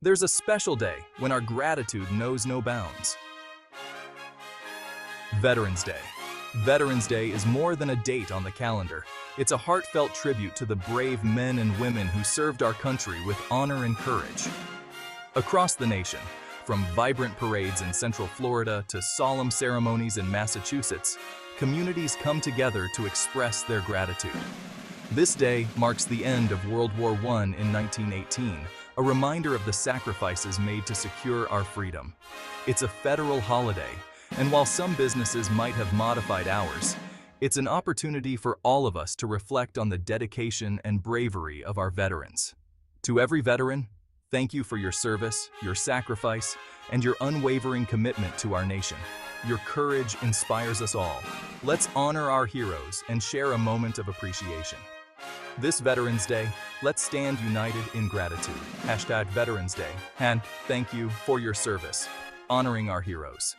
There's a special day when our gratitude knows no bounds. Veterans Day. Veterans Day is more than a date on the calendar. It's a heartfelt tribute to the brave men and women who served our country with honor and courage. Across the nation, from vibrant parades in Central Florida to solemn ceremonies in Massachusetts, communities come together to express their gratitude. This day marks the end of World War I in 1918, a reminder of the sacrifices made to secure our freedom. It's a federal holiday, and while some businesses might have modified hours, it's an opportunity for all of us to reflect on the dedication and bravery of our veterans. To every veteran, thank you for your service, your sacrifice, and your unwavering commitment to our nation. Your courage inspires us all. Let's honor our heroes and share a moment of appreciation. This Veterans Day, let's stand united in gratitude. #Veterans Day, and thank you for your service, honoring our heroes.